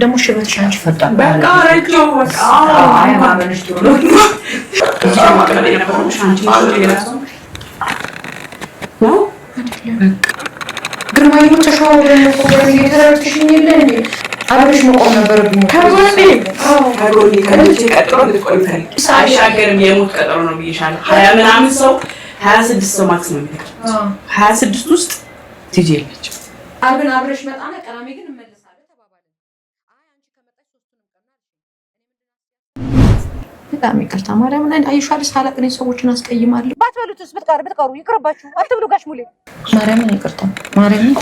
ደግሞ ሽበት ሻንቺ ፈጣን በቃ ረጆ በቃ አይ ማመንሽ ጥሩ ነው ግርማ ይሞተሻው ደግሞ ኮገር እየተረርትሽኝ የለ እንዴ አብረሽ መቆም ነበርብኝ ከጎኔ ከልጅ ቀጥሮ ልትቆይ ፈልግ ሳይሻገርም የሞት ቀጠሮ ነው ብዬሻለሁ 20 ምናምን ሰው 26 ሰው ማክሲመም ይተካል 26 ውስጥ ትጂ የለች አብን አብረሽ መጣና ቀራሜ ግን እመለሳለሁ ተባባልን አይ አንቺ ከመጣሽ ሶስቱንም ቀናል በጣም ይቅርታ ማርያም እና አይሻል ሳላቅ ነው ሰዎችን አስቀይማለሁ ባትበሉትስ ብትቀሩ ይቅርባችሁ አትብሉ ጋሽ ሙሌ ማርያምን ይቅርታ ማርያምን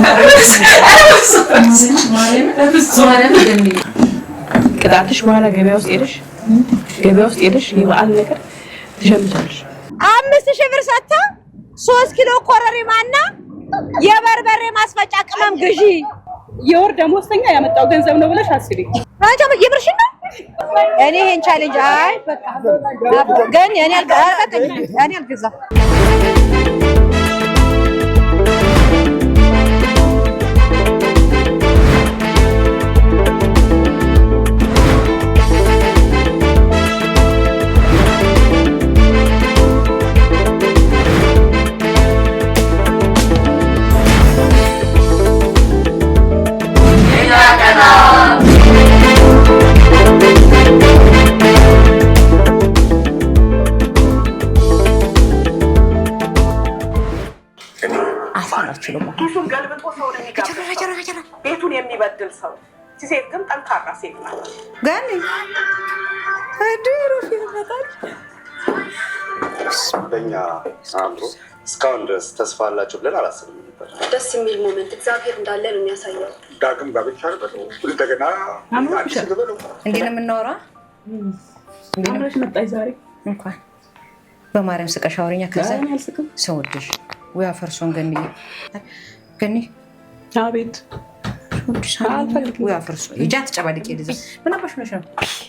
ደንዴ ቅጣትሽ በኋላ ገበያ ውስጥ ሄደሽ የበዓል ነገር ትሸምቻለሽ 5000 ብር ሰጥታ 3 ኪሎ ኮረሪማና የበርበሬ ማስፈጫ ቅመም ግዢ የወር ደሞዝተኛ ያመጣው ገንዘብ ነው ብለሽ አስቢ አንቺ የብርሽ ነው እኔ ይሄን ቻሌንጅ አይ በቃ ግን እኔ አልገዛ ቤቱን የሚበድል ሰው ሴት ግን ጠንካራ ሴት ናት ጋኒ አድሩ ይመጣል በእኛ አምሮ እስካሁን ድረስ ተስፋ አላቸው ብለን አላስብም ነበር። ደስ የሚል ሞመንት እግዚአብሔር እንዳለ ነው የሚያሳየው። ዳግም ጋብቻ ነው እንደገና አዲስ ገበሉ እንዴ ነው የምናወራ አምሮሽ መጣይ ዛሬ እንኳን በማርያም ስቀሽ አውሪኛ ከዛ ሰውልሽ ወይ አፈርሶን ገኒ አቤት አልፈልግም ወይ አፈርሶ ይጃት ጨባድቄ ልዘ ምን አባሽ ነው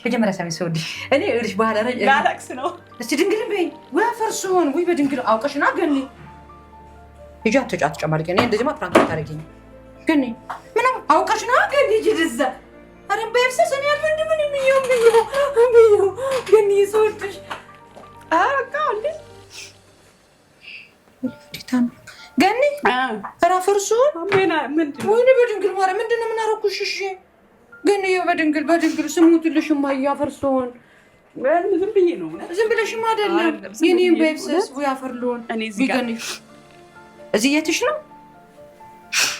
መጀመሪያ ሳሚ ሰውልሽ እኔ እርሽ በኋላ ጋላክስ ነው እስቲ ድንግል በይ ወይ አፈርሶን ወይ በድንግል አውቀሽና ገኒ ይጃት ተጫት ጨባድቄ እኔ እንደዚህ ማጥራንት ታረጊኝ ገኒ ምን አውቀሽና ገኒ ይጅልዛ አረም በፍሰስ እኔ አልፈንድ ምን የሚየው ገኒ ሰውልሽ አቃል ዲታን ገኒ አራፈርሱ ምንድነው ወይኔ በድንግል ማርያም ምንድነው ምን አረኩሽ እሺ ገኒ በድንግል ስሙትልሽ ማያፈርሱን ዝም ብዬ ነው ዝም ብለሽማ አይደለም የኔን በፍሰስ ወይ አፈርሉን ገኒ እዚህ የትሽ ነው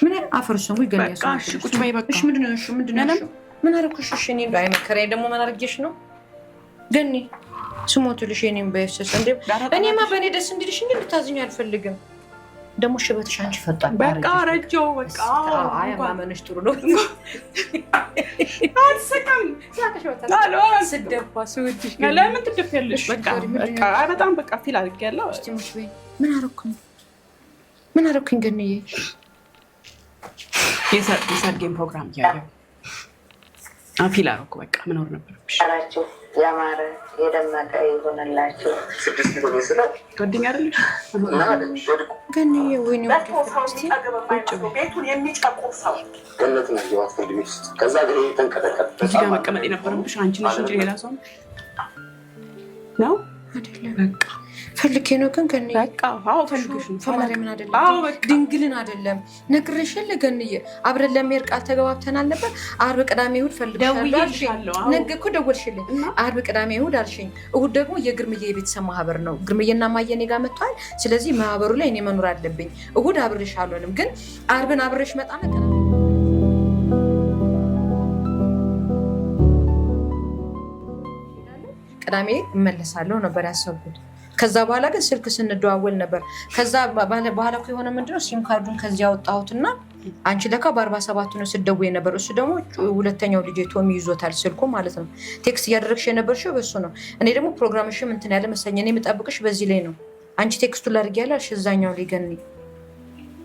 ምን አፈርሱን ወይ ገኒ ያሳሽ ቁጭ በይ በቃ እሺ ምንድነው ምን አረኩሽ እሺ እኔ እንዳይመከረኝ ደግሞ ምን አረግሽ ነው ገኒ ስሞትልሽ የኔን በፍሰስ እንዴ እኔማ በኔ ደስ እንዲልሽ እንዴ ልታዝኝ አልፈልግም ደግሞ ሽበትሽ አንቺ ፈጣን በቃ ረጆው በቃ አይ ማመንሽ ጥሩ ነው አትሰቀም ስደባ ሰውትሽ ለምን ትደፍያለሽ በቃ በጣም በቃ ፊል አድርጌያለሁ እስቲ ሙሽ በይ ምን አረኩኝ ገንዬ የሰርጌን ፕሮግራም ያየው አፊል አደረኩ በቃ መኖር ነበረብሽ አራችሁ ያማረ የደመቀ ይሆንላችሁ 6 ኪሎ ሜትር ጓደኛ አይደለሽ እና አይደለሽ ገንዬ ወይኔ ቤቱን የሚጨቁር ሰው ገነት ነው ያዋት ከልጅ ከዛ ግን ተንቀጠቀጠ እዚህ ጋር መቀመጥ የነበረብሽ አንቺ ነሽ እንጂ ሌላ ሰው ነው አይደለም በቃ ፈልኬ ነው ግን ገንዬ በቃ አዎ ፈልግሽ ነው ፈማሪምን አይደለም ድንግልን አይደለም ነግሬሽ ለገንዬ አብረን ለመሄድ ቃል ተገባብተናል ነበር አርብ ቅዳሜ እሑድ ፈልግሻለሁ ነገ እኮ ደወልሽልኝ አርብ ቅዳሜ እሑድ አልሽኝ እሑድ ደግሞ የግርምዬ የቤተሰብ ማህበር ነው ግርምዬና ማየኔ ጋር መጥቷል ስለዚህ ማህበሩ ላይ እኔ መኖር አለብኝ እሑድ አብሬሽ አልሆንም ግን አርብን አብሬሽ መጣና ቅዳሜ እመለሳለሁ ነበር ያሰብኩት ከዛ በኋላ ግን ስልክ ስንደዋወል ነበር ከዛ በኋላ የሆነ ምንድነው ሲም ካርዱን ከዚህ ያወጣሁትና አንቺ ለካ በ47 ነው ስደውይ ነበር እሱ ደግሞ ሁለተኛው ልጅ ቶሚ ይዞታል ስልኩ ማለት ነው ቴክስት እያደረግሽ የነበርሽው በሱ ነው እኔ ደግሞ ፕሮግራምሽም እንትን ያለ መሰለኝ እኔ የምጠብቅሽ በዚህ ላይ ነው አንቺ ቴክስቱ ላድርግ ያላልሽ እዛኛው ላይ ገኒ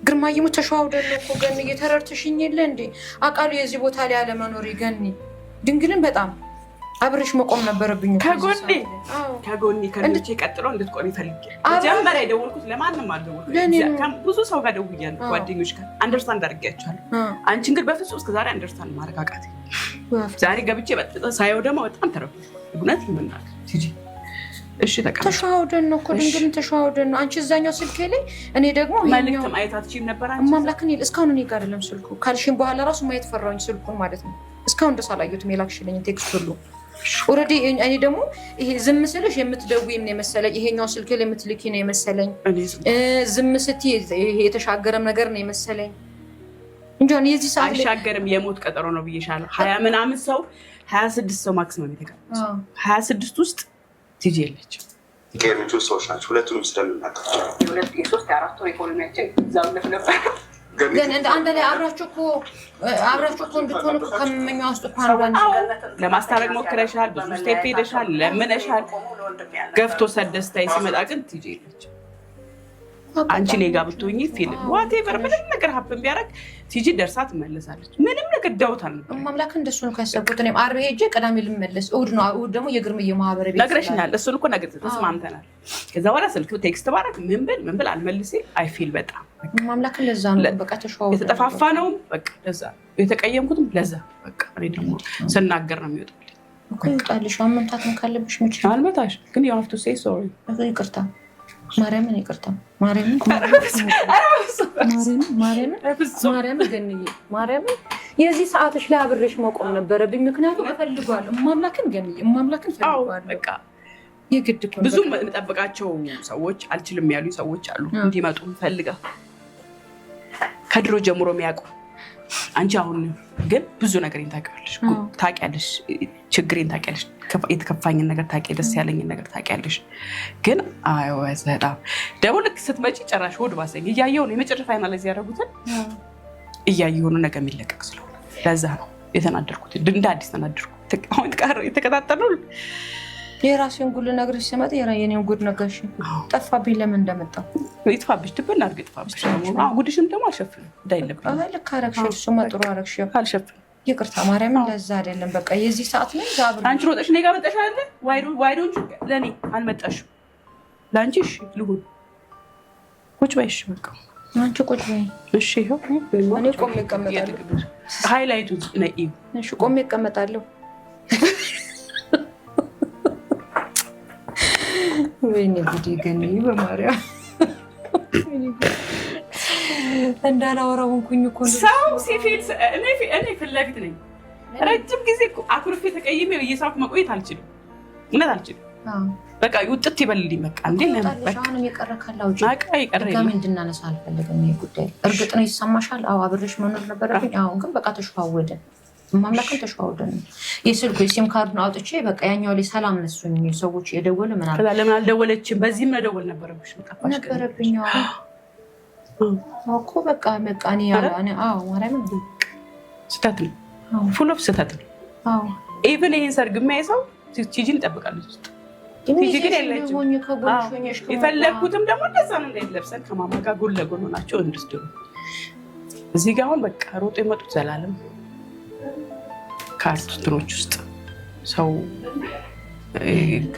ግርማዬ ተሸዋውደን ነው እኮ ገኒ እየተረርትሽኝ የለ እንዴ አቃሉ የዚህ ቦታ ላይ ያለ መኖር ገኒ ድንግልን በጣም አብረሽ መቆም ነበረብኝ ከጎኔ ከልጅ ቀጥሎ እንድትቆም ይፈልግ መጀመሪያ የደወልኩት ለማንም አልደወልኩም ብዙ ሰው ጋር ደውያለሁ ጓደኞች ጋር አንደርስታንድ አድርጌያቸዋለሁ አንቺን ግን በፍጹም እስከዛሬ አንደርስታንድ ማድረግ አቃተኝ ዛሬ ገብቼ ሳይው ደግሞ በጣም ተረፈ እውነት ይመናል ትጂ እሺ ተቀበል ተሻውደን ነው እኮ ድንግል ተሻውደን ነው አንቺ እዛኛው ስልኬ ላይ እኔ ደግሞ መልክት ማየታችሁም ነበር አንቺ ማምላክን እስካሁን እኔ ጋር አይደለም ስልኩ ካልሽኝ በኋላ ራሱ ማየት ፈራውኝ ስልኩን ማለት ነው እስካሁን ደስ አላየሁትም የላክሽልኝ ቴክስት ሁሉ ኦሬዲ እኔ ደግሞ ይሄ ዝም ስልሽ የምትደውይም ነው የመሰለኝ ይሄኛው ስልኬ ላይ የምትልኪ ነው የመሰለኝ ዝም ስትይ ይሄ የተሻገረም ነገር ነው የመሰለኝ እንጂ እኔ እዚህ ሰዓት አይሻገርም የሞት ቀጠሮ ነው ብዬሻለሁ 20 ምናምን ሰው 26 ሰው ማክሲመም የተቀመጠ 26 ውስጥ ትጂ የለች ከሚቹ ሰዎች ናቸው ሁለቱንም ስለምናውቃቸው ሁለት የሶስት አራት ወር ኢኮኖሚያችን ዛውለፍ ነበር ግን አንድ ላይ አብራችሁ እኮ እንድትሆኑ ከመመኛው ውስጥ እኮ አንዷን ለማስታረቅ ሞክረሻል ብዙ ስቴፕ ሄደሻል ለምነሻል ገፍቶ ሰደስታይ ሲመጣ ግን ትጂ የለች አንቺ ኔጋ ብትሆኚ ፊልም ዋቴቨር ምንም ነገር ሀፕን ቢያደርግ ትጂ ደርሳ ትመለሳለች ምንም ነገር ዳውታል ማምላክ እንደሱ ነው ካሰብኩት እኔም ዓርብ ሄጄ ቅዳሜ ልመለስ እሑድ ነው እሑድ ደግሞ የግርምዬ ማህበር ቤት ነግረሽኛል እሱን እኮ ነገር ተስማምተናል ከዛ በኋላ ስልክ ቴክስት ባረክ ምን ብል አልመልሴ አይ ፊል በጣም ማምላክ ለዛ ነው በቃ ተሻው የተጠፋፋ ነው በቃ ለዛ የተቀየምኩትም ለዛ በቃ እኔ ደግሞ ስናገር ነው የሚወጣልኝ እኮ ይወጣልሽ መምታትም ካለብሽ ምንጭ አልመታሽ ግን you have to say sorry ይቅርታ ማርያምን ይቅርታ ማርያምን ገንዬ ማርያምን የዚህ ሰዓትሽ ላይ አብሬሽ መቆም ነበረብኝ ምክንያቱም እፈልጋለሁ ማምላክን ገንዬ ማምላክን ፈልጋለሁ በቃ የግድ እኮ ብዙ እንጠብቃቸው ሰዎች አልችልም ያሉ ሰዎች አሉ እንዲመጡ ፈልጋ ከድሮ ጀምሮ የሚያውቁ አንቺ አሁን ግን ብዙ ነገር ታውቂያለሽ ችግሬን ታውቂያለሽ የተከፋኝን ነገር ታውቂያለሽ ደስ ያለኝን ነገር ታውቂያለሽ ግን አይወዘዳ ደግሞ ልክ ስትመጪ ጨራሽ ሆድ ባሰኝ እያየሁ ነው የመጨረሻ ፋይናላይዝ ያደረጉትን እያየሁ ነው ነገ የሚለቀቅ ስለሆነ ለዛ ነው የተናደርኩት እንደ አዲስ ተናደርኩ አሁን የተከታተሉ የራሴን ጉድ ነግርሽ ሲመጣ የኔን ጉድ ነገርሽ ጠፋብኝ ለምን እንደመጣው ይጥፋብሽ ትበል አድርገሽ ይጥፋብሽ ጉድሽም ደግሞ አልሸፍንም እንዳይለብሽ ልክ አደረግሽ እሱማ ጥሩ አደረግሽ አልሸፍንም ይቅርታ ማርያምን ለዛ አይደለም በቃ የዚህ ሰዓት ላይ ዛብር አንቺ ሮጠሽ እኔ ጋር መጣሽ አይደል ዋይዶንቹ ለኔ አልመጣሽም ለአንቺ እሺ ልሁን ቁጭ በይ እሺ በቃ አንቺ ቁጭ በይ እሺ ይኸው እኔ ቆሜ እቀመጣለሁ ሃይላይቱ ነይ እሺ ቆሜ እቀመጣለሁ ወይኔ ጉዴ ገንዬ በማርያም እንዳላወራው እንኩኝ እኮ ሰው ሲፊል እኔ ፍለግት ነኝ ረጅም ጊዜ አኩርፌ ተቀይሜው እየሳኩ መቆየት አልችልም እውነት አልችልም በቃ ውጥት ይበልልኝ በቃ እንዴ ለምን በቃ አሁንም የቀረካላው በቃ ይቀር ከምን እንድናነሳ አልፈልግም ይሄ ጉዳይ እርግጥ ነው ይሰማሻል አዎ አብሬሽ መኖር ነበረብኝ አሁን ግን በቃ ተሽዋወደ ማምላክን ተሽዋወደ የስልኩ የሲም ካርድ ነው አውጥቼ በቃ ያኛው ላይ ሰላም ነሱኝ ሰዎች የደወለ ምን አለ ለምን አልደወለችም በዚህም መደወል ነበረብሽ ነበረብኝ እኮ በቃ እኔ አዎ ማርያምን ስህተት ነው ፉል ኦፍ ስህተት ነው አዎ ኢቭን ይሄን ሰርግ የሚያይሰው ቲጂን ይጠብቃል ውስጥ ቲጂ ግን የለችም የፈለግኩትም ደግሞ እንደዛ ነው እንዳይለብሰን ከማማ ጋር ጎን ለጎን ሆናቸው እንድስደው እዚህ ጋር አሁን በቃ ሮጦ የመጡት ዘላለም ካርቱኖች ውስጥ ሰው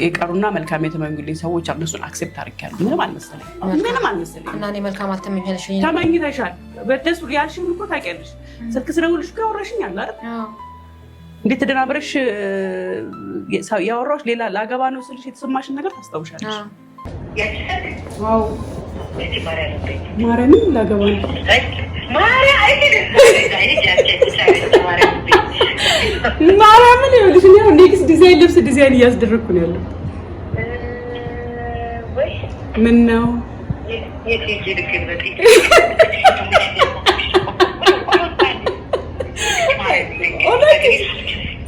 የቀሩና መልካም የተመኙልኝ ሰዎች እነሱን አክሴፕት አድርጌያለሁ ምንም አልመሰለኝ እና እኔ መልካም አልተመኘልሽ ተመኝተሻል በደስ ያልሽኝ እኮ ታውቂያለሽ ስልክ ስለውልሽ ጋር አወራሽኛል አይደል እንዴት ተደናብረሽ ያወራሽ ሌላ ላገባ ነው ስልሽ የተሰማሽን ነገር ታስታውሻለሽ ዋው ማርያምን ላገባ ነው ማርያምን ይኸውልሽ እኔ አሁን ኔክስት ዲዛይን ልብስ ዲዛይን እያስደረግኩ ነው ያለው ምን ነው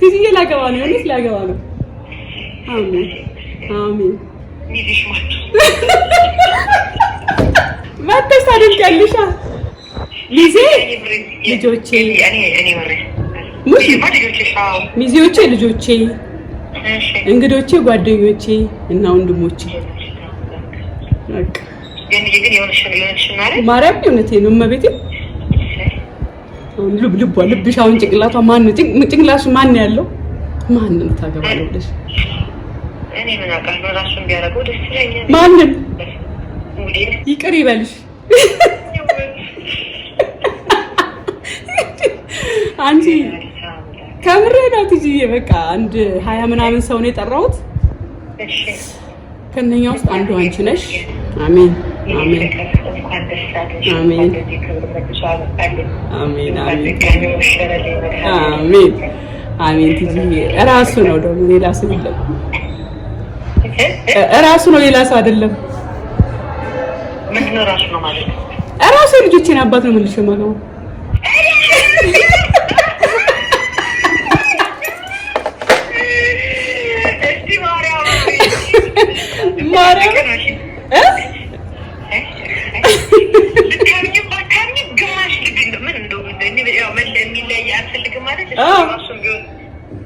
ቲጂዬ ላገባ ነው እኔስ ላገባ ነው አሜን አሜን መተሽ ታደንቂያለሽ ጊዜ ልጆቼ ሚዜዎቼ ልጆቼ እንግዶቼ ጓደኞቼ እና ወንድሞቼ ማርያም እውነቴን ነው እመቤቴ ልብሽ አሁን ጭንቅላቷ ማን ጭንቅላሽ ማን ያለው ማንን ታገባለሽ ብለሽ እኔ ምን አውቃለሁ ራሱን ቢያደርገው ደስ ይለኛል ማንን ይቅር ይበልሽ አንቺ ከምሬ ነው ትይዬ በቃ አንድ 20 ምናምን ሰው ነው የጠራሁት እሺ ከነኛ ውስጥ አንዱ አንቺ ነሽ አሜን አሜን አሜን አሜን አሜን አሜን ትይዬ እራሱ ነው ደግሞ ሌላ ሰው አይደለም እራሱ ነው ሌላ ሰው አይደለም ምን ነው ራሱ ነው ማለት ነው እራሱ ልጆቼን አባት ነው መልሼ ማገው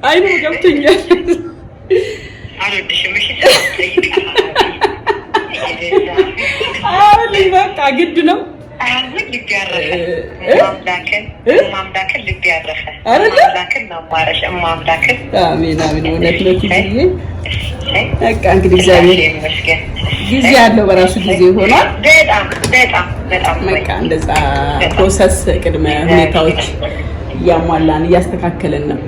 አይ ነው ገብቶኛል አልወድሽም እሺ በቃ ግድ ነው አሁን ልብ ያረፈ ማምላክን ልብ ያረፈ ማምላክን ማማረሽ ማምላክን አሜን አሜን ወለት ነው ትይዬ በቃ እንግዲህ እግዚአብሔር ይመስገን ጊዜ ያለው በራሱ ጊዜ ሆኗል በጣም በቃ እንደዛ ፕሮሰስ ቅድመ ሁኔታዎች እያሟላን እያስተካከለን ነው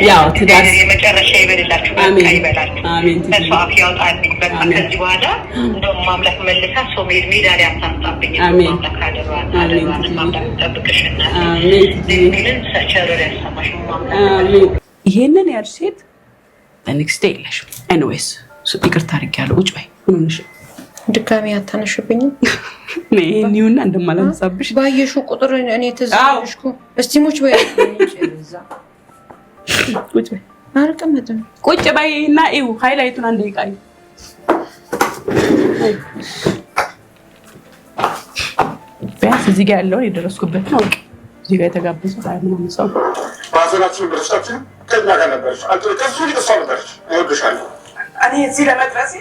ያው ትዳር የመጨረሻ ይበልላችሁ በቃ ይበላችሁ አሜን ተስፋፍ ያውጣልኝ በቃ ከዚህ በኋላ እንደውም ማምላክ መልካ ሰው ሜዳ ላይ አታጣብኝ ማምላክ አደረዋል ማምላክ ተጠብቅሽና አሜን ምን ሰቸረር ያሰማሽ ማምላክ አሜን ይሄንን ያርሴት በኔክስት ዴይ ለሽ ኤኒዌይስ ይቅርታ አድርጊያለሁ ውጭ በይ ሁሉንሽ ድጋሚ አታነሽብኝም ኒውና እንደማላንሳብሽ ባየሹ ቁጥር እኔ ተዛሽኩ እስቲሞች በይ ቁጭ በይ አልቀመጥም ቁጭ በይና እዩ ሃይላይቱን አንዴ ይቃይ ቢያንስ እዚህ ጋር ያለውን የደረስኩበት ነው እዚህ ጋር የተጋበዙት ምናምን ሰው ባዘናችን ብርቻችን ከኛ ጋር ነበረች አንተ ከሱ ይተሷ ነበረች አይወድሻለሁ እኔ እዚህ ለመድረሴ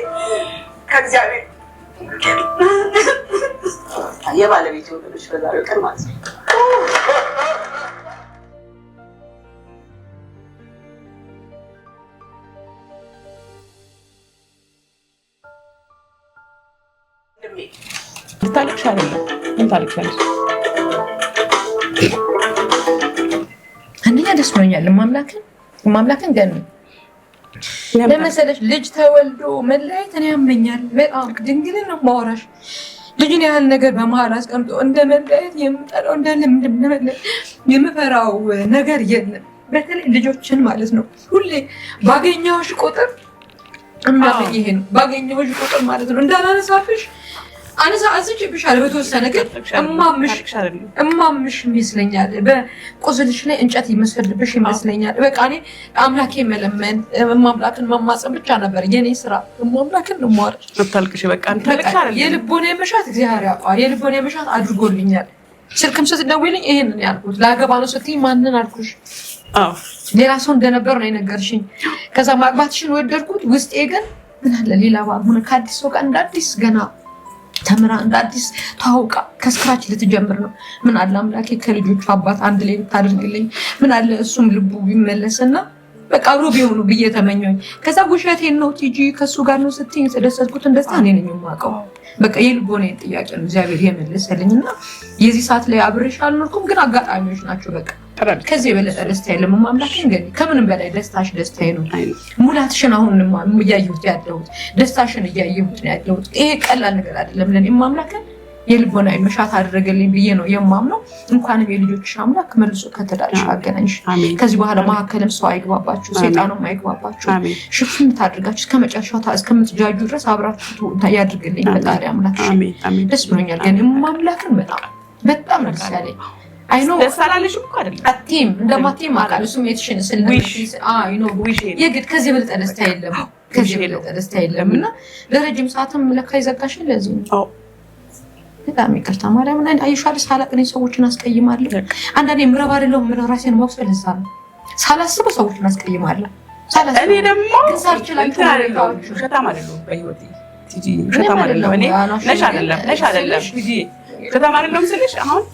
ከእግዚአብሔር የባለቤት ወገኖች በዛሬው ቀን ማለት ነው ታልክሻለሽ እንታልክሻለሽ አንደኛ ደስ ብሎኛል ማምላክን ገና ለመሰለሽ ልጅ ተወልዶ መለያየት እኔ ያመኛል በጣም ድንግልን ነው ማወራሽ ልጅን ያህል ነገር በመሀል አስቀምጦ እንደ መለያየት የምጠላው እንዳለ የምፈራው ነገር የለም በተለይ ልጆችን ማለት ነው ሁሌ ባገኘሁሽ ቁጥር እማለኝ ይሄ ነው ባገኘሁሽ ቁጥር ማለት ነው እንዳላነሳፍሽ አነሳ አዝጭብሻለሁ በተወሰነ ግን እማምሽ ይመስለኛል በቁስልሽ ላይ እንጨት ይመስልብሽ ይመስለኛል በቃ እኔ አምላኬ መለመን ማምላክን መማጸን ብቻ ነበር የኔ ስራ ማምላክን ነው ማወራሽ ተልክሽ በቃ አንተልክሻለሽ የልቦኔ መሻት እግዚአብሔር ያውቃል የልቦኔ መሻት አድርጎልኛል ስልክም ስትደውይልኝ ይሄንን ያልኩት ላገባ ነው ስትይ ማንን አልኩሽ ሌላ ሰው እንደነበር ነው የነገርሽኝ ከዛ ማግባትሽን ወደድኩት ውስጤ ግን ምን አለ ሌላ ባልሆነ ከአዲስ ሰው ጋር እንዳዲስ ገና ተምራ እንዳዲስ ታውቃ ከስክራች ልትጀምር ነው ምን አለ አምላኬ ከልጆቹ አባት አንድ ላይ ብታደርግልኝ ምን አለ እሱም ልቡ ቢመለስና በቃ አብሮ ቢሆኑ ብዬ ተመኘኝ ከዛ ውሸቴን ነው ቲጂ ከሱ ጋር ነው ስትይኝ ተደሰትኩት እንደዛ እኔ ነኝ የማውቀው በቃ የልቦኔ ጥያቄ ነው እግዚአብሔር የመለሰልኝና የዚህ ሰዓት ላይ አብሬሽ አልኖርኩም ግን አጋጣሚዎች ናቸው በቃ ከዚህ የበለጠ ደስታ የለም ማምላክን ግን ከምንም በላይ ደስታሽ ደስታዬ ነው ሙላትሽን አሁን እያየሁት ያለሁት ደስታሽን እያየሁት ነው ያለሁት ይሄ ቀላል ነገር አይደለም ለኔ ማምላክን የልቦናዊ መሻት አደረገልኝ ብዬ ነው የማምነው እንኳንም የልጆችሽ አምላክ መልሶ ከተዳርሽ አገናኝሽ ከዚህ በኋላ መሀከልም ሰው አይግባባችሁ ሰይጣኑም አይግባባችሁ ሽፍን ታድርጋችሁ እስከመጨረሻው እስከምትጃጁ ድረስ አብራችሁ ያድርግልኝ ፈጣሪ አምላክ ደስ ብሎኛል ግን ማምላክን በጣም ደስ ያለኝ አይኖ ደሳላለሽ እኮ አይደለም አቲም እንደማቲም አቃል ስሜትሽን ስለሽ አይኖ የግድ ከዚህ በለጠ ደስታ የለም ከዚህ በለጠ ደስታ የለምና ለረጅም ሰዓትም ለካ ይዘጋሽ ለዚህ ነው በጣም ይቅርታ ማርያም እና አይሻል ሳላቅኔ ሰዎችን አስቀይማለሁ አንዳንዴ ምረብ አይደለም ምን ራሴን ማውሰል እንሳን ሳላስበው ሰዎችን አስቀይማለሁ እኔ ደግሞ ሸታም አይደለም በህይወቴ ቲጂ ሸታም አይደለም እኔ ነሽ አይደለም ቲጂ ሸታም አይደለም ስልሽ አሁን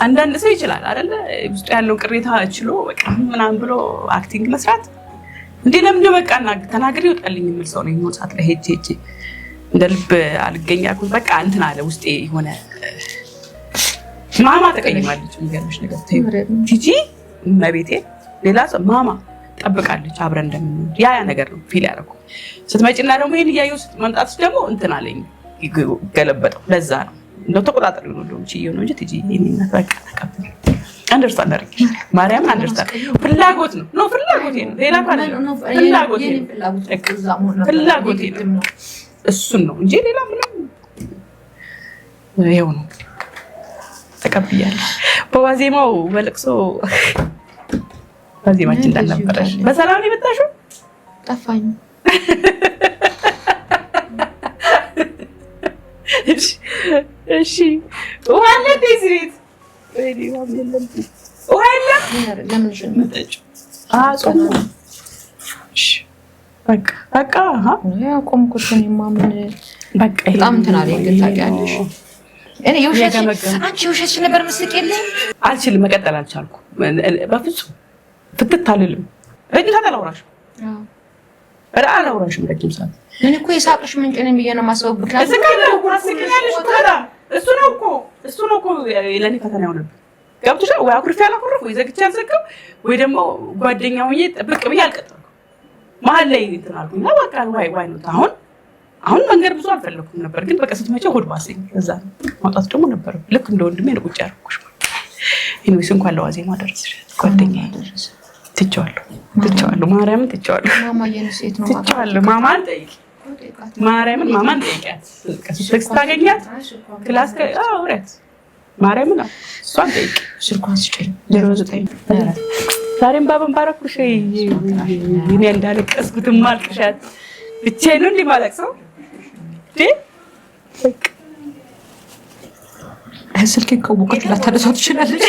አንዳንድ ሰው ይችላል አይደለ ውስጥ ያለው ቅሬታ ችሎ በቃ ምናምን ብሎ አክቲንግ መስራት እንዴ ለምን በቃ ተናግሬ ይወጣልኝ የሚል ሰው ነው ሰዓት ላይ ሄጄ እንደ ልብ አልገኛኩት በቃ እንትን አለ ውስጤ የሆነ ማማ ተቀይማለች የሚገርምሽ ነገር ቲጂ መቤቴ ሌላ ሰው ማማ ጠብቃለች አብረን እንደምንሆን ያ ነገር ነው ፊል ያደረኩት። ስትመጪና ደግሞ ይሄን እያየሁ መምጣትሽ ደግሞ እንትን አለኝ ገለበጠው። ለዛ ነው እንደው ተቆጣጣሪ ነው እንደው ቺዮ ነው እንጂ ትጂ የኔነት በቃ ተቀበል አንደርስታንድ አድርጊ ማርያም አንደርስታንድ ፍላጎት ነው ፍላጎት ነው ሌላ ካለ ፍላጎት ነው እሱን ነው እንጂ ሌላ ምንም ይኸው ነው ተቀብያለሁ። በዋዜማው በለቅሶ ዋዜማችን እንዳልነበረሽ በሰላም ነው የመጣሽው? ጠፋኝ። እሺ ውሃ አለ እዚህ ቤት? ውሃ የለም? ለምን ሽንመጠጭ በቃ ቆምኩት። ምን በቃ በጣም እንትን አለኝ። ግን ታውቂያለሽ እኔ አንቺ የውሸትሽ ነበር ምስቅ የለም አልችልም፣ መቀጠል አልቻልኩም በፍጹም ፍትት አልልም። ረጅም ሰዓት አላወራሽም አላወራሽም ረጅም ሰዓት። እኔ እኮ የሳቅሽ ምንጭ ነኝ ብዬሽ ነው የማስበው። እሱ ነው እኮ ለእኔ ፈተና የሆነብኝ ገብቶሻል ወይ? አኩርፌ አላኩርፍ ወይ ዘግቼ አልዘጋም ወይ ደግሞ ጓደኛ ሆኜ ጥብቅ ብዬ አልቀጠልኩም። መሀል ላይ እንትን አልኩኝ እና በቃ ዋይ ነው። አሁን መንገድ ብዙ አልፈለኩም ነበር፣ ግን በቃ ስትመጪ ሆድ ባሰኝ። እዛ ማውጣት ደግሞ ነበር ልክ እንደ ወንድሜ ነው ቁጭ ያደረኩሽ። ኢንዌስ እንኳን ለዋዜማ ደረስሽ ጓደኛዬ። ትቼዋለሁ ማርያምን ትቼዋለሁ። ማማዬን ሴት ነው ትቼዋለሁ። ማማን ጠይቂ ማርያምን ማማን ጠይቂያት። ከሱስ ታገኛት ክላስ አውሪያት ማርያምን እሷን ጠይቂ። ስልኳን ስጪኝ 09 ዛሬም ባበን ባረኩሽ እኔ እንዳለቀስኩት ማልቅሻት ብቻዬን ነው እንዲህ ማለቅሰው ስልኬን ከቦቀት ላታነሳው ትችላለች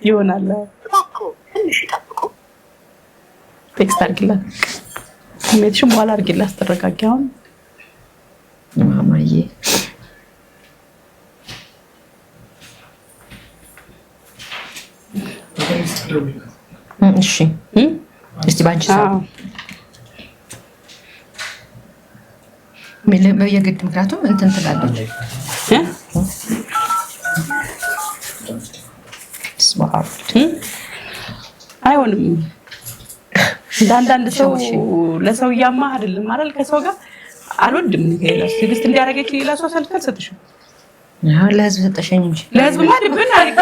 ይሆናል። ቴክስት አድርጊላት ስሜትሽን በኋላ አድርጊላት ተረጋጊ። አሁን ማማዬ እሺ እስቲ ባንቺ ሰው የግድ ምክንያቱም እንትን ትላለች አይሆንም። እንዳንዳንድ ሰው ለሰው እያማህ አይደለም አይደል? ከሰው ጋር አልወድም። ሌላስ ትዕግስት እንዲያደርገች ሌላ ሰው አሳልፍ አልሰጥሽም። ለህዝብ ሰጠሽኝ እንጂ ለህዝብ ማለት ምን አድርጌ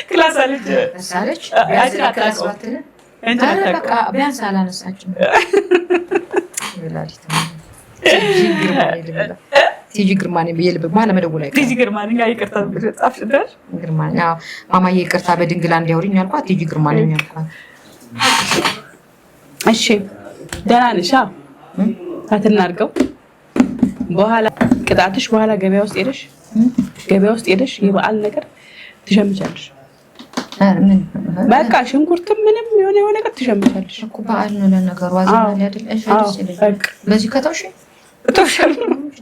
ክላስ አለች ቢያንስ አላነሳችም። ቲጂ ግርማኔ ብዬ ልብ ባለመደወል አይቀርም። ቲጂ ግርማኔ ጋር ይቅርታ ጻፍሽልሽ? ግርማኔ አዎ፣ ማማዬ ይቅርታ በድንግላ እንዲያወሪኝ አልኳት። ቲጂ ግርማኔ ያልኳት። እሺ ደህና ነሽ? አትና አድርገው በኋላ ቅጣትሽ በኋላ ገበያ ውስጥ ሄደሽ የበዓል ነገር ትሸምቻለሽ። በቃ ሽንኩርትም ምንም የሆነ ነገር ትሸምቻለሽ እኮ በዓል ነው ለነገሩ። አዘናል አይደል? እሺ በዚህ ከተውሽ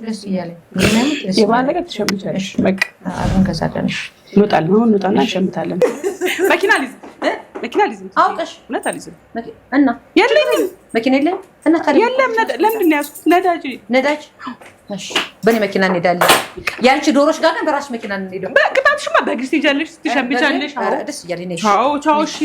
ደስ እያለኝ የበዓል ነገር ትሸምቻለሽ። በቃ እንገዛለን። እንወጣለን። አሁን እንወጣና እንሸምታለን። መኪና ሊዝ አውቀሽ እውነት አልይዝም እና የለኝም መኪና የለኝም እና ታዲያ የለም። ለምንድን ነው ያዝኩት? ነዳጅ። እሺ በእኔ መኪና እንሄዳለን። የአንቺ ዶሮች ጋር ግን በራስሽ መኪና እንሄዳለን። በቅጣትሽማ በእግርሽ ትሄጃለሽ፣ ትሸምቻለሽ። ደስ እያለኝ ነው። ቻው እሺ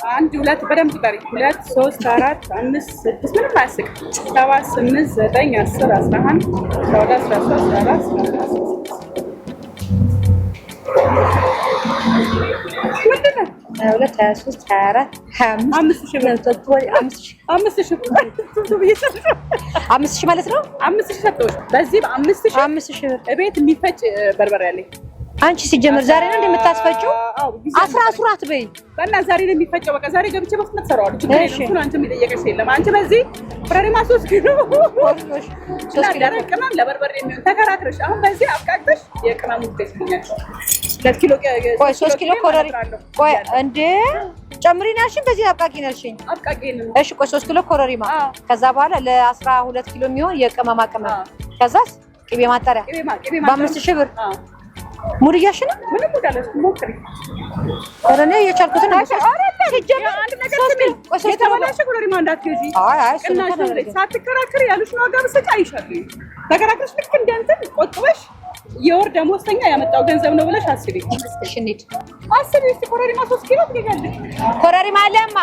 1 2 በደንብ ቁጠሪ 2 3 4 5 6 ምንም አያስቅም 7 8 9 10 11 12 13 14 ምንድን ነው 22 23 24 5 ሺህ ማለት ነው 5 ሺህ ሰጠሁሽ በዚህ በ5 ሺህ እቤት የሚፈጭ በርበሬ አለኝ አንቺ ሲጀመር ዛሬ ነው እንደምታስፈጭው 10 በይ በእና ዛሬ ነው የሚፈጨው በቃ ዛሬ ገብቼ በፍጥነት ሰራዋለሁ ችግር የለም አንቺ የሚጠየቀሽ የለም አንቺ በዚህ ኮረሪማ 3 ኪሎ ቅመም ለበርበሬ የሚሆን ተከራክረሽ አሁን በዚህ አብቃቅተሽ የቅመሙ ትገኛለሽ 2 ኪሎ ቆይ 3 ኪሎ ኮረሪማ ቆይ እንዴ ጨምሪና እሺ በዚህ አብቃቂኝ አልሽኝ እሺ ቆይ 3 ኪሎ ኮረሪማ ከዛ በኋላ ለ12 ኪሎ የሚሆን የቅመማ ቅመም ከዛስ ቅቤ ማጣሪያ በ5000 ብር ሙሪያሽ ነው ምንም ወዳለሽ ሞክሪ አረኔ የቻልኩትን ሲጀመር አንድ ነገር ስሚል የተበላሸ ኮረሪማ እንዳትገዢ አይ ሳትከራከሪ ያሉሽ ነው ጋር ሰጫ ይሻልኝ ተከራክረሽ ልክ እንደንተን ቆጥበሽ የወር ደሞዝተኛ ያመጣው ገንዘብ ነው ብለሽ አስቢ እሺ እንዴት አስቢ እስቲ ኮረሪማ 3 ኪሎ ትገዛለሽ ኮረሪማ አለማ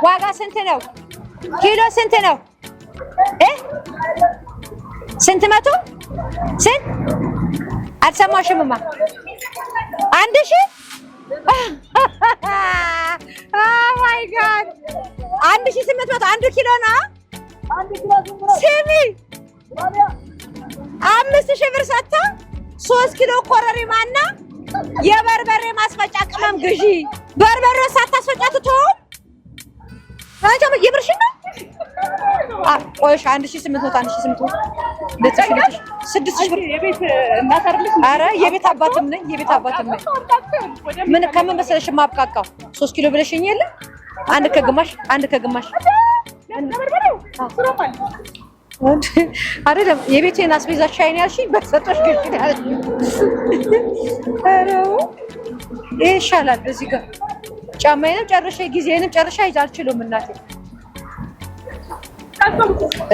ዋጋ ስንት ነው ኪሎ ስንት ነው ስንት መቶ ስንት አልሰማሽምማ 1000 ኦ ማይ ጋድ 1800 1 ኪሎ ነው ስሚ 5000 ብር ሰጥታ 3 ኪሎ ኮረሪማና የበርበሬ ማስፈጫ ቅመም ግዢ በርበሬ ሳታስፈጫ ትቶ አንቺ ይብርሽ ነው ቆይሽ 1800 6000 ብር የቤት እናት አይደለሽ አረ የቤት አባትም ነኝ ምን ከምን መሰለሽ ማብቃቃው 3 ኪሎ ብለሽኝ የለ አንድ ከግማሽ አይደለም የቤቴን አስቤዛ ሻይን ያልሽኝ በሰጠሽ ግጭ ያልሽኝ አረ ይሻላል በዚህ ጋር ጫማዬንም ጨርሼ ጊዜዬንም ጨርሼ አይዛልችልም እናቴ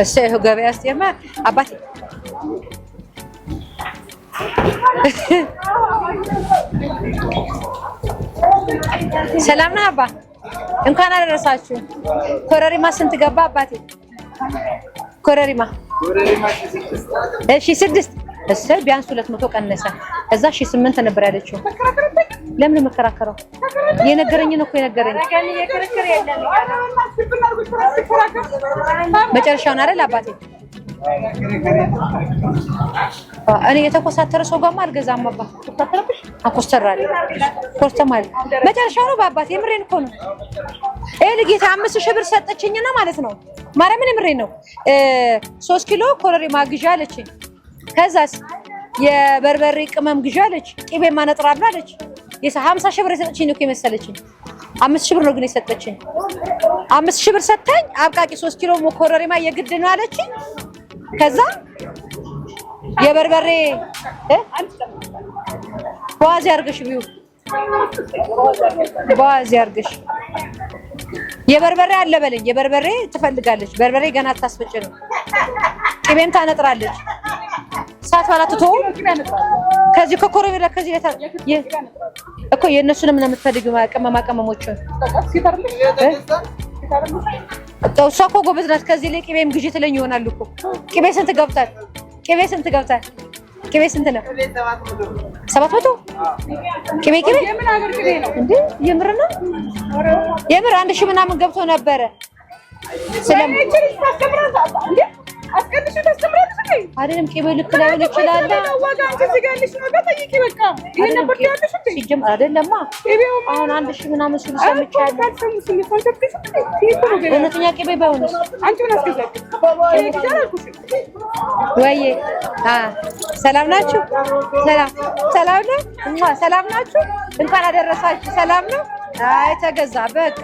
እሰይ ገበያ አስቴማ አባቴ ሰላም ነህ አባ እንኳን አደረሳችሁ ኮረሪማ ስንት ገባ አባቴ ኮረሪማ እሺ 6 እሰይ ቢያንስ 200 ቀነሰ እዛ 8 ነበር ያለችው ለምን መከራከረው የነገረኝ ነው እኮ የነገረኝ መጨረሻውን አይደል አባቴ እኔ የተኮሳተረ ሰው ጋርማ አልገዛም አባ አኮስተራለ ኮስተማል መጨረሻው ነው በአባቴ የምሬን እኮ ነው ለጌታ 5000 ብር ሰጠችኝና ማለት ነው ማርያምን የምሬን ነው 3 ኪሎ ኮረሪማ ግዢ አለችኝ ከዛስ የበርበሬ ቅመም ግዢ አለች ቅቤ ማነጥራለሁ አለች 50,000 ብር ሰጠችኝ ነው የመሰለችኝ 5,000 ብር ነው ግን የሰጠችኝ 5,000 ብር ሰጠኝ አብቃቂ 3 ኪሎ ኮረሪማ የግድ ነው አለችኝ ከዛ የበርበሬ ዋዝ ያርግሽ ቢዩ ዋዝ ያርግሽ የበርበሬ አለ በለኝ የበርበሬ ትፈልጋለች በርበሬ ገና ታስፈጭ ነው ቅቤም ታነጥራለች ሳት ባላትቶ ከዚህ ከኮረሪማ ከዚህ እኮ የእነሱንም ነው የምትፈልጊው ማቀመሞች እሷ እኮ ጎበዝ ናት ከዚህ ላይ ቅቤም ግዢ ትለኝ ይሆናል እኮ ቅቤ ስንት ገብታል ቅቤ ስንት ነው 700 ቅቤ የምን ሀገር ቅቤ ነው እንዴ የምር ነው የምር 1000 ምናምን ገብቶ ነበረ ስለዚህ ታስተምራታ እንዴ አስቀንሽ ታስተምራለሽ እንዴ አይደለም ቅቤ ልክ ላይ ይችላል ዋጋ አንቺ ዝጋልሽ ነው በጠይቂ በቃ ይሄ ነበር ያለሽ እንዴ ሲጀምር አይደለማ አሁን 1000 ምናምን ሲሉ ሰምቻለሁ እውነተኛ ቅቤ ባይሆንስ አንቺ ምን አስገዛሽ ወይ ሰላም ናችሁ ሰላም ነው ሰላም ናችሁ እንኳን አደረሳችሁ ሰላም ነው አይ ተገዛ በቃ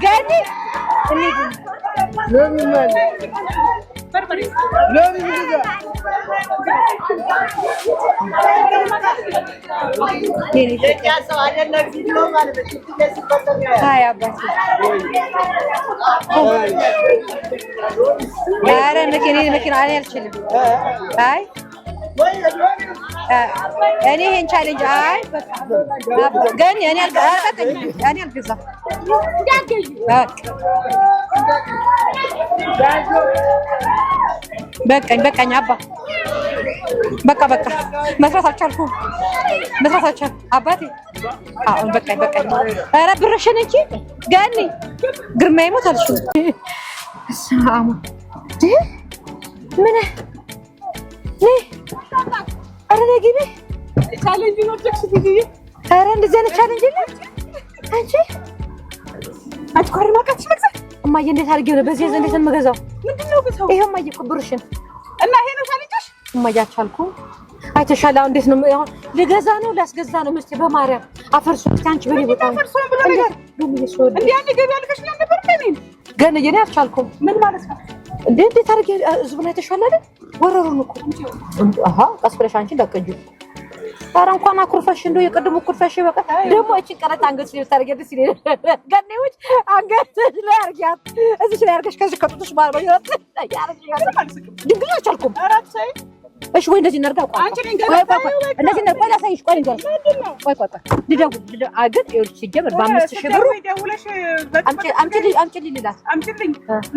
ገኒ هاي أبغى. لا مكين على الشلم. هاي. أنا هين challenge هاي. قاني أنا القصة. بكني أبا. بكا مسرح أشاركون. مسرح أشارك أباتي. بكني. أنا برشنكي. قاني. قرمي ما تلشوا. السلام. منه. ليه؟ أنا جيبي. ቻሌንጅ ነው ተክሲዲዬ ኧረ እንደዚህ አይነት ቻሌንጅ የለም አንቺ ኮሪ ማቀትሽ መግዛት እማዬ እንዴት አድርጌው ነው በዚህ እንዴት ነው የምገዛው ምንድነው ገዛው ይሄው እማዬ ብርሽን እና ይሄ ነው ቻሌንጅሽ እማዬ አልቻልኩም አይተሻል አሁን እንዴት ነው አሁን ልገዛ ነው ላስገዛ ነው መስቴ በማርያም አፈርሱ አንቺ በኔ ቦታ አፈርሱ ብሎ ነገር እንዴ አንዴ ገቢ አልከሽ ነበር ከኔ ገና የኔ አልቻልኩም ምን ማለት ነው እንዴት አድርጌ ህዝቡን አይተሻል አይደል ወረሩን እኮ አሃ ቀስፍረሽ አንቺ እንዳቀጁ ኧረ እንኳን አኩርፈሽ እንደው የቀድሞ ኩርፈሽ በቃ ደግሞ እቺ ቀረጥ አንገትሽ ላይ ታርገድስ ይላል ገኔዎች አንገትሽ ላይ አርጊያት እዚህ ላይ አርገሽ ከዚህ ከጡትሽ ባል ባይወጥ ያርጊያት ድንግል አልቻልኩም አራት ሳይ እሺ ወይ እንደዚህ እናርጋ ቆይ አንቺ ልንገርሽ እንደዚህ እናርጋ ላሳይሽ ቆይ ልንገርሽ ቆይ ልደውል አገር ይኸውልሽ ሲጀምር በ5000 ብር ደውለሽ አምጪ ልላት አምጪልኝ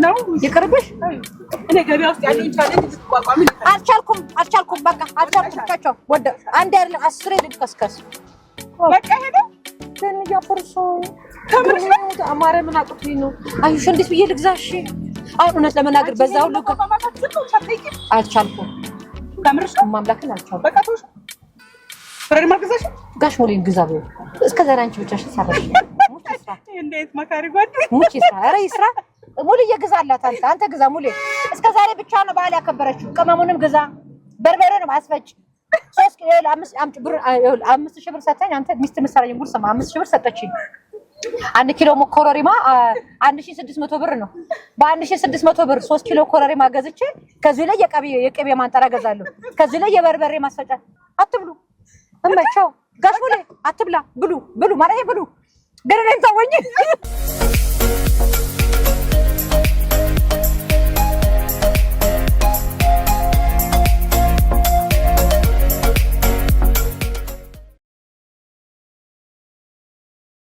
ነው ይቅርብሽ እኔ ገበያ ውስጥ ያለውን ቻሌንጅ ልትቋቋሚ አልቻልኩም በቃ አልቻልኩም ካቸው ወደ አንድ አይደለም 10 ልትከስከስ በቃ ሄደ ትንሽ ያፈርሶ ተምርሽ አማረ ምን አቅቶኝ ነው አዩሽ እንዴት ብዬ ልግዛሽ አሁን እውነት ለመናገር በዛው ልክ አልቻልኩም ተምርሽ ማምላክን አልቻልኩም በቃ ተውሽ ፍሬድ ማግዛሽ ጋሽ ሞሌን ግዛው እስከ ዛሬ አንቺ ብቻሽን ሰራሽ ሙቺ ስራ እንዴት መካሪ ጓድ ሙቺ ስራ ኧረ ይስራ ሙሉ ይገዛላት አንተ ግዛ ሙሉ እስከ ዛሬ ብቻ ነው በዓል ያከበረችው ቅመሙንም ግዛ በርበሬንም አስፈጭ 3 ኪሎ 5 ብር 5000 ብር ሰጠኝ አንተ ሚስት መሰራኝ ጉር ሰማ 5000 ብር ሰጠችኝ 1 ኪሎ ኮረሪማ 1600 ብር ነው በ1600 ብር 3 ኪሎ ኮረሪማ ገዝቼ ከዚህ ላይ የቅቤ ማንጠራ ገዛለሁ ከዚህ ላይ የበርበሬ ማስፈጫ አትብሉ እማቻው ጋሽ ሙሉ አትብላ ብሉ ማለት ብሉ ገረደን ታወኝ